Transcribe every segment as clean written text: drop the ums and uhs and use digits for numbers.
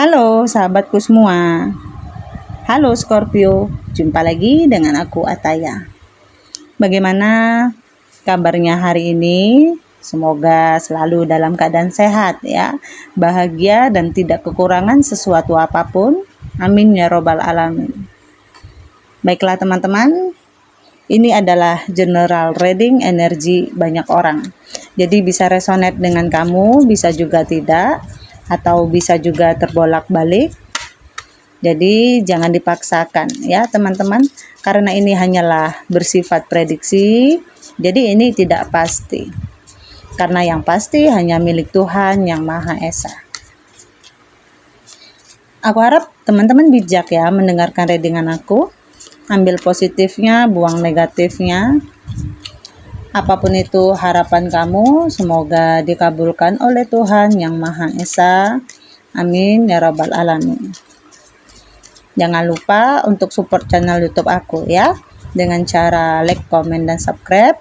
Halo sahabatku semua. Halo Scorpio, jumpa lagi dengan aku Ataya. Bagaimana kabarnya hari ini? Semoga selalu dalam keadaan sehat ya, bahagia dan tidak kekurangan sesuatu apapun. Amin ya robbal alamin. Baiklah teman-teman, ini adalah general reading energi banyak orang. Jadi bisa resonate dengan kamu, bisa juga tidak, atau bisa juga terbolak-balik. Jadi jangan dipaksakan ya teman-teman, karena ini hanyalah bersifat prediksi. Jadi ini tidak pasti. Karena yang pasti hanya milik Tuhan Yang Maha Esa. Aku harap teman-teman bijak ya mendengarkan readingan aku. Ambil positifnya, buang negatifnya. Apapun itu harapan kamu, semoga dikabulkan oleh Tuhan Yang Maha Esa. Amin ya rabbal alamin. Jangan lupa untuk support channel YouTube aku ya, dengan cara like, komen, dan subscribe.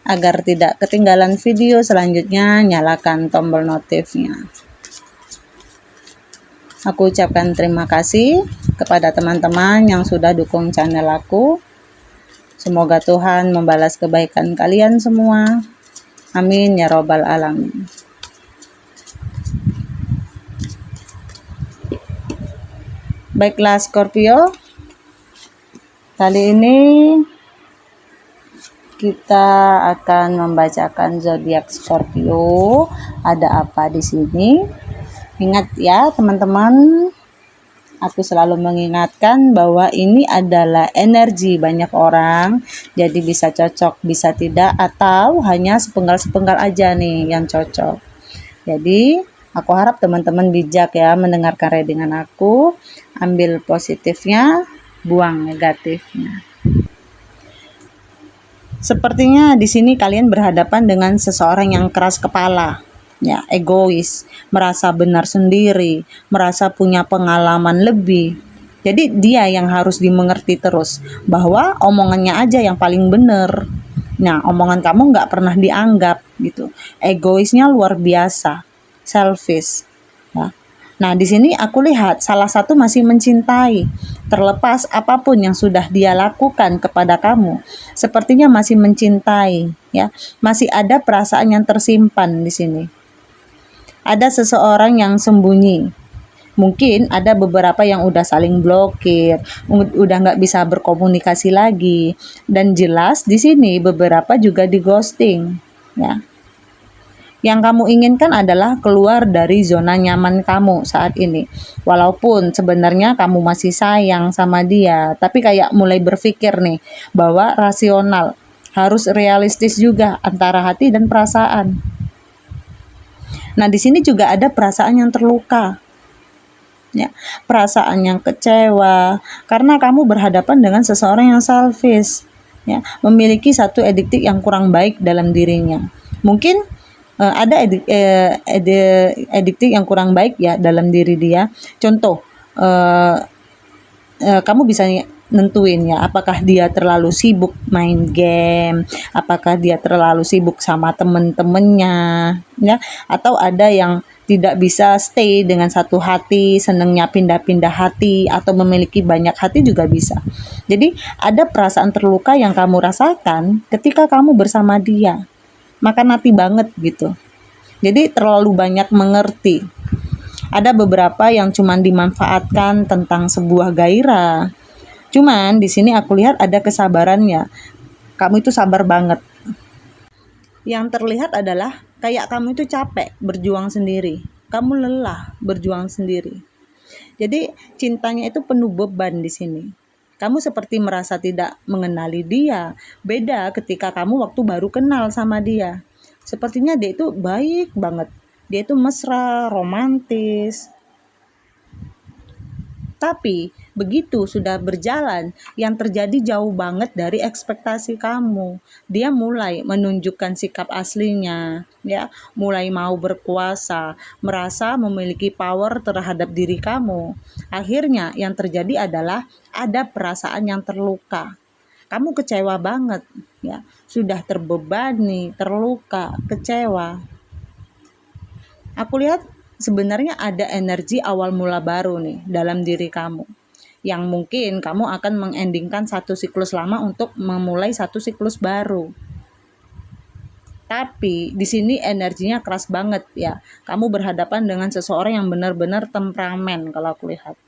Agar tidak ketinggalan video selanjutnya, nyalakan tombol notifnya. Aku ucapkan terima kasih kepada teman-teman yang sudah dukung channel aku. Semoga Tuhan membalas kebaikan kalian semua. Amin ya robbal alamin. Baiklah Scorpio, kali ini kita akan membacakan zodiak Scorpio. Ada apa di sini? Ingat ya teman-teman, aku selalu mengingatkan bahwa ini adalah energi banyak orang. Jadi bisa cocok, bisa tidak, atau hanya sepenggal-sepenggal aja nih yang cocok. Jadi aku harap teman-teman bijak ya mendengarkan readingan aku. Ambil positifnya, buang negatifnya. Sepertinya di sini kalian berhadapan dengan seseorang yang keras kepala, ya, egois, merasa benar sendiri, merasa punya pengalaman lebih. Jadi dia yang harus dimengerti terus, bahwa omongannya aja yang paling benar. Nah, omongan kamu nggak pernah dianggap gitu. Egoisnya luar biasa, selfish. Ya. Nah, di sini aku lihat salah satu masih mencintai, terlepas apapun yang sudah dia lakukan kepada kamu. Sepertinya masih mencintai, ya. Masih ada perasaan yang tersimpan di sini. Ada seseorang yang sembunyi. Mungkin ada beberapa yang udah saling blokir, udah nggak bisa berkomunikasi lagi. Dan jelas di sini beberapa juga di ghosting, ya. Yang kamu inginkan adalah keluar dari zona nyaman kamu saat ini. Walaupun sebenarnya kamu masih sayang sama dia, tapi kayak mulai berpikir nih bahwa rasional, harus realistis juga antara hati dan perasaan. Nah, di sini juga ada perasaan yang terluka. Ya, perasaan yang kecewa karena kamu berhadapan dengan seseorang yang selfish, ya, memiliki satu edik yang kurang baik dalam dirinya. Mungkin ada edik yang kurang baik ya dalam diri dia. Contoh, kamu bisa nentuin ya, apakah dia terlalu sibuk main game, apakah dia terlalu sibuk sama temen-temennya, ya, atau ada yang tidak bisa stay dengan satu hati, senengnya pindah-pindah hati, atau memiliki banyak hati juga bisa. Jadi ada perasaan terluka yang kamu rasakan ketika kamu bersama dia. Makan hati banget gitu. Jadi terlalu banyak mengerti. Ada beberapa yang cuman dimanfaatkan tentang sebuah gairah. Cuman di sini aku lihat ada kesabarannya. Kamu itu sabar banget. Yang terlihat adalah kayak kamu itu capek berjuang sendiri. Kamu lelah berjuang sendiri. Jadi cintanya itu penuh beban di sini. Kamu seperti merasa tidak mengenali dia. Beda ketika kamu waktu baru kenal sama dia. Sepertinya dia itu baik banget. Dia itu mesra, romantis. Tapi begitu sudah berjalan, yang terjadi jauh banget dari ekspektasi kamu. Dia mulai menunjukkan sikap aslinya, ya, mulai mau berkuasa, merasa memiliki power terhadap diri kamu. Akhirnya yang terjadi adalah ada perasaan yang terluka. Kamu kecewa banget, ya, sudah terbebani, terluka, kecewa. Aku lihat sebenarnya ada energi awal mula baru nih dalam diri kamu, yang mungkin kamu akan mengendingkan satu siklus lama untuk memulai satu siklus baru. Tapi di sini energinya keras banget ya. Kamu berhadapan dengan seseorang yang benar-benar temperamen kalau aku lihat.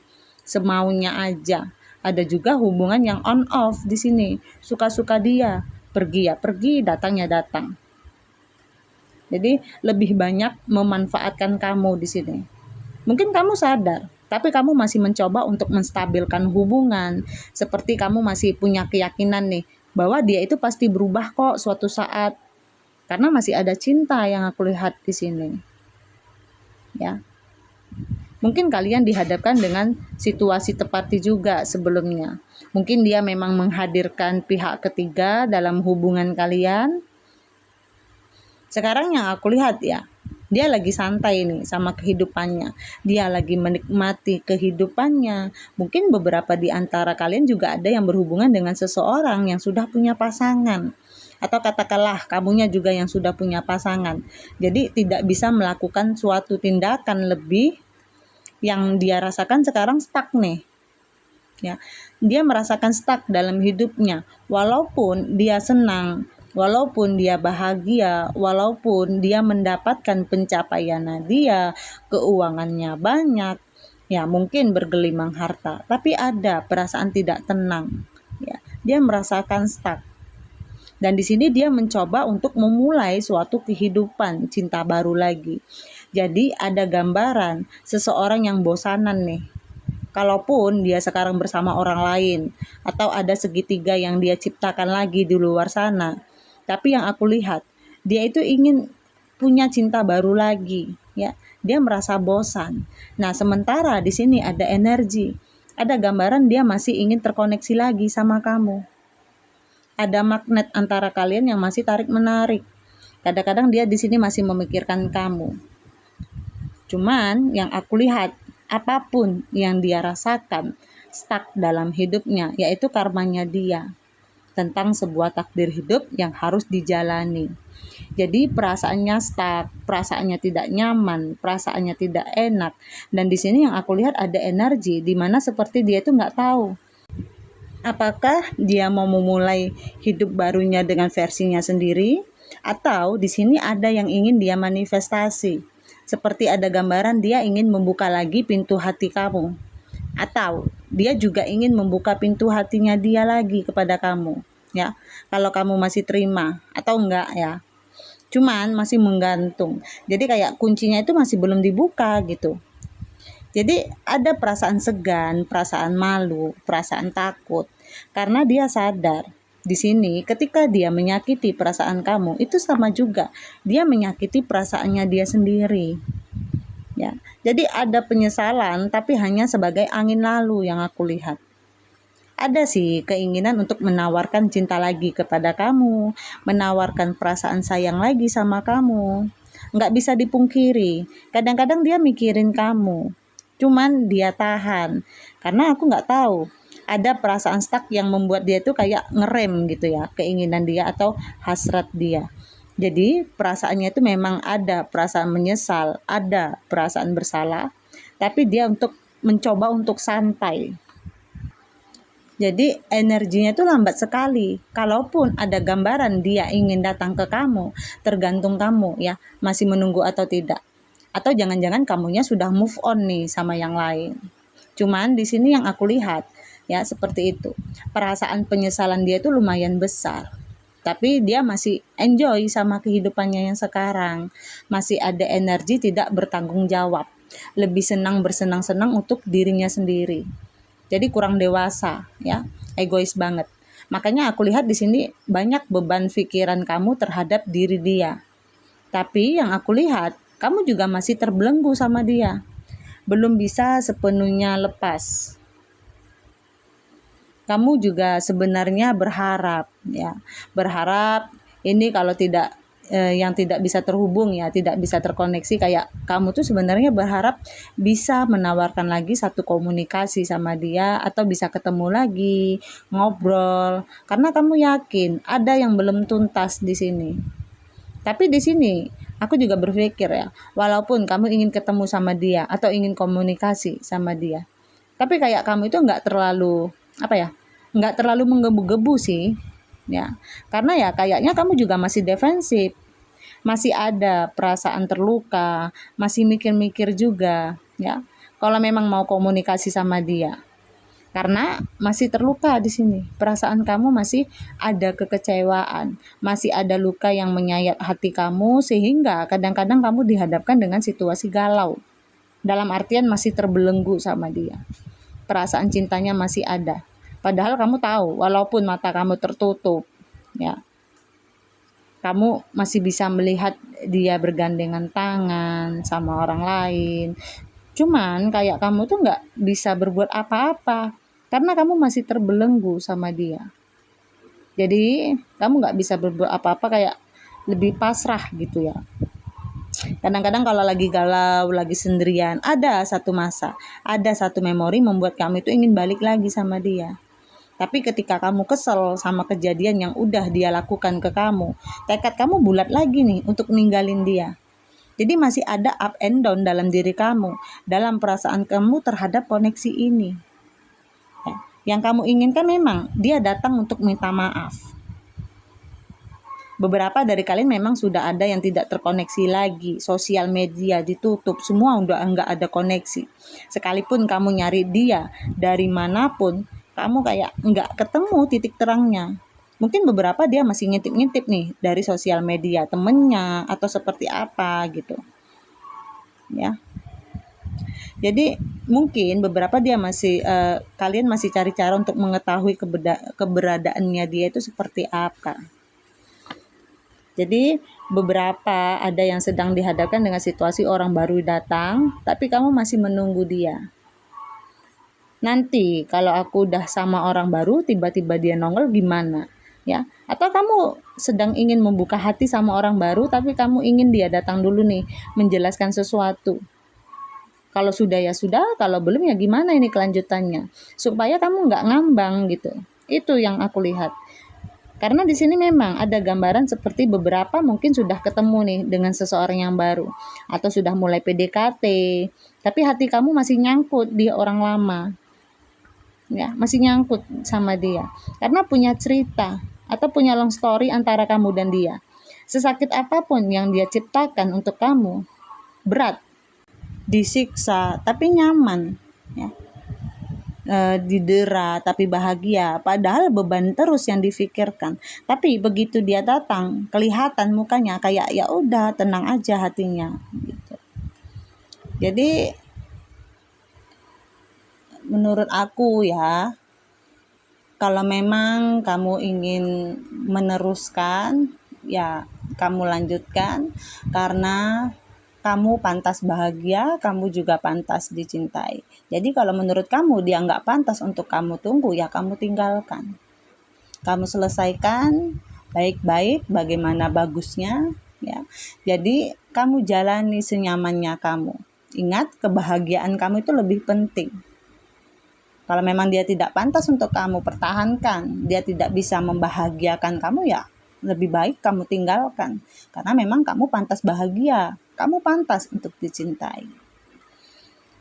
Semaunya aja. Ada juga hubungan yang on off di sini. Suka-suka dia, pergi ya pergi, datang ya datang. Jadi lebih banyak memanfaatkan kamu di sini. Mungkin kamu sadar, tapi kamu masih mencoba untuk menstabilkan hubungan. Seperti kamu masih punya keyakinan nih bahwa dia itu pasti berubah kok suatu saat. Karena masih ada cinta yang aku lihat di sini. Ya. Mungkin kalian dihadapkan dengan situasi tepat juga sebelumnya. Mungkin dia memang menghadirkan pihak ketiga dalam hubungan kalian. Sekarang yang aku lihat ya, dia lagi santai nih sama kehidupannya. Dia lagi menikmati kehidupannya. Mungkin beberapa di antara kalian juga ada yang berhubungan dengan seseorang yang sudah punya pasangan. Atau katakanlah kamunya juga yang sudah punya pasangan. Jadi tidak bisa melakukan suatu tindakan lebih, yang dia rasakan sekarang stuck nih. Ya. Dia merasakan stuck dalam hidupnya. Walaupun dia senang, walaupun dia bahagia, walaupun dia mendapatkan pencapaian dia, keuangannya banyak, ya mungkin bergelimang harta, tapi ada perasaan tidak tenang. Ya, dia merasakan stuck. Dan di sini dia mencoba untuk memulai suatu kehidupan cinta baru lagi. Jadi ada gambaran seseorang yang bosanan nih. Kalaupun dia sekarang bersama orang lain, atau ada segitiga yang dia ciptakan lagi di luar sana. Tapi yang aku lihat, dia itu ingin punya cinta baru lagi, ya. Dia merasa bosan. Nah, sementara di sini ada energi. Ada gambaran dia masih ingin terkoneksi lagi sama kamu. Ada magnet antara kalian yang masih tarik-menarik. Kadang-kadang dia di sini masih memikirkan kamu. Cuman yang aku lihat, apapun yang dia rasakan stuck dalam hidupnya, yaitu karmanya dia tentang sebuah takdir hidup yang harus dijalani. Jadi perasaannya stuck, perasaannya tidak nyaman, perasaannya tidak enak. Dan di sini yang aku lihat ada energi di mana seperti dia itu nggak tahu apakah dia mau memulai hidup barunya dengan versinya sendiri, atau di sini ada yang ingin dia manifestasi. Seperti ada gambaran dia ingin membuka lagi pintu hati kamu, atau dia juga ingin membuka pintu hatinya dia lagi kepada kamu. Ya, kalau kamu masih terima atau enggak ya. Cuman masih menggantung. Jadi kayak kuncinya itu masih belum dibuka gitu. Jadi ada perasaan segan, perasaan malu, perasaan takut. Karena dia sadar di sini ketika dia menyakiti perasaan kamu, itu sama juga dia menyakiti perasaannya dia sendiri. Ya. Jadi ada penyesalan tapi hanya sebagai angin lalu yang aku lihat. Ada sih keinginan untuk menawarkan cinta lagi kepada kamu, menawarkan perasaan sayang lagi sama kamu. Nggak bisa dipungkiri, kadang-kadang dia mikirin kamu. Cuman dia tahan, karena aku nggak tahu. Ada perasaan stuck yang membuat dia tuh kayak ngerem gitu ya, keinginan dia atau hasrat dia. Jadi perasaannya itu memang ada perasaan menyesal, ada perasaan bersalah, tapi dia untuk mencoba untuk santai. Jadi energinya itu lambat sekali. Kalaupun ada gambaran dia ingin datang ke kamu, tergantung kamu ya, masih menunggu atau tidak. Atau jangan-jangan kamunya sudah move on nih sama yang lain. Cuman di sini yang aku lihat ya seperti itu. Perasaan penyesalan dia itu lumayan besar. Tapi dia masih enjoy sama kehidupannya yang sekarang. Masih ada energi tidak bertanggung jawab. Lebih senang bersenang-senang untuk dirinya sendiri. Jadi kurang dewasa ya, egois banget. Makanya aku lihat di sini banyak beban pikiran kamu terhadap diri dia. Tapi yang aku lihat, kamu juga masih terbelenggu sama dia. Belum bisa sepenuhnya lepas. Kamu juga sebenarnya berharap ya. Berharap ini kalau tidak yang tidak bisa terhubung ya, tidak bisa terkoneksi, kayak kamu tuh sebenarnya berharap bisa menawarkan lagi satu komunikasi sama dia atau bisa ketemu lagi, ngobrol, karena kamu yakin ada yang belum tuntas di sini. Tapi di sini Aku juga berpikir ya, walaupun kamu ingin ketemu sama dia atau ingin komunikasi sama dia, tapi kayak kamu itu nggak terlalu apa ya, nggak terlalu menggebu-gebu sih, ya. Karena ya kayaknya kamu juga masih defensif, masih ada perasaan terluka, masih mikir-mikir juga, ya. Kalau memang mau komunikasi sama dia, karena masih terluka di sini. Perasaan kamu masih ada kekecewaan, masih ada luka yang menyayat hati kamu sehingga kadang-kadang kamu dihadapkan dengan situasi galau. Dalam artian masih terbelenggu sama dia. Perasaan cintanya masih ada. Padahal kamu tahu, walaupun mata kamu tertutup, ya, kamu masih bisa melihat dia bergandengan tangan sama orang lain. Cuman kayak kamu tuh nggak bisa berbuat apa-apa karena kamu masih terbelenggu sama dia. Jadi kamu nggak bisa berbuat apa-apa, kayak lebih pasrah gitu ya. Kadang-kadang kalau lagi galau, lagi sendirian, ada satu masa, ada satu memori membuat kamu itu ingin balik lagi sama dia. Tapi ketika kamu kesel sama kejadian yang udah dia lakukan ke kamu, tekad kamu bulat lagi nih untuk ninggalin dia. Jadi masih ada up and down dalam diri kamu, dalam perasaan kamu terhadap koneksi ini. Yang kamu inginkan memang dia datang untuk minta maaf. Beberapa dari kalian memang sudah ada yang tidak terkoneksi lagi, sosial media ditutup, semua udah enggak ada koneksi. Sekalipun kamu nyari dia dari manapun, kamu kayak enggak ketemu titik terangnya. Mungkin beberapa dia masih ngintip-ngintip nih dari sosial media temennya atau seperti apa gitu. Ya. Jadi mungkin beberapa dia masih kalian masih cari cara untuk mengetahui keberadaannya dia itu seperti apa. Jadi beberapa ada yang sedang dihadapkan dengan situasi orang baru datang, tapi kamu masih menunggu dia. Nanti kalau aku udah sama orang baru, tiba-tiba dia nongol gimana? Ya, atau kamu sedang ingin membuka hati sama orang baru, tapi kamu ingin dia datang dulu nih, menjelaskan sesuatu. Kalau sudah ya sudah, kalau belum ya gimana ini kelanjutannya? Supaya kamu nggak ngambang gitu. Itu yang aku lihat. Karena di sini memang ada gambaran seperti beberapa mungkin sudah ketemu nih dengan seseorang yang baru atau sudah mulai PDKT, tapi hati kamu masih nyangkut di orang lama. Ya, masih nyangkut sama dia. Karena punya cerita atau punya long story antara kamu dan dia. Sesakit apapun yang dia ciptakan untuk kamu, berat, disiksa tapi nyaman, ya. Didera tapi bahagia, padahal beban terus yang difikirkan. Tapi begitu dia datang, kelihatan mukanya kayak ya udah tenang aja hatinya gitu. Jadi menurut aku ya, kalau memang kamu ingin meneruskan, ya kamu lanjutkan karena kamu pantas bahagia, kamu juga pantas dicintai. Jadi kalau menurut kamu dia nggak pantas untuk kamu tunggu, ya kamu tinggalkan. Kamu selesaikan baik-baik bagaimana bagusnya, ya. Jadi kamu jalani senyamannya kamu. Ingat, kebahagiaan kamu itu lebih penting. Kalau memang dia tidak pantas untuk kamu pertahankan, dia tidak bisa membahagiakan kamu, ya lebih baik kamu tinggalkan. Karena memang kamu pantas bahagia, kamu pantas untuk dicintai.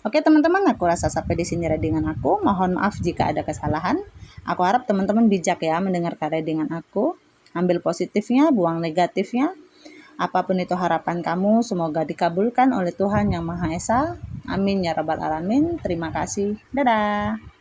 Oke teman-teman, aku rasa sampai di sini readingan aku. Mohon maaf jika ada kesalahan. Aku harap teman-teman bijak ya mendengarkan readingan aku. Ambil positifnya, buang negatifnya. Apapun itu harapan kamu, semoga dikabulkan oleh Tuhan Yang Maha Esa. Amin ya rabbal alamin. Terima kasih. Dadah.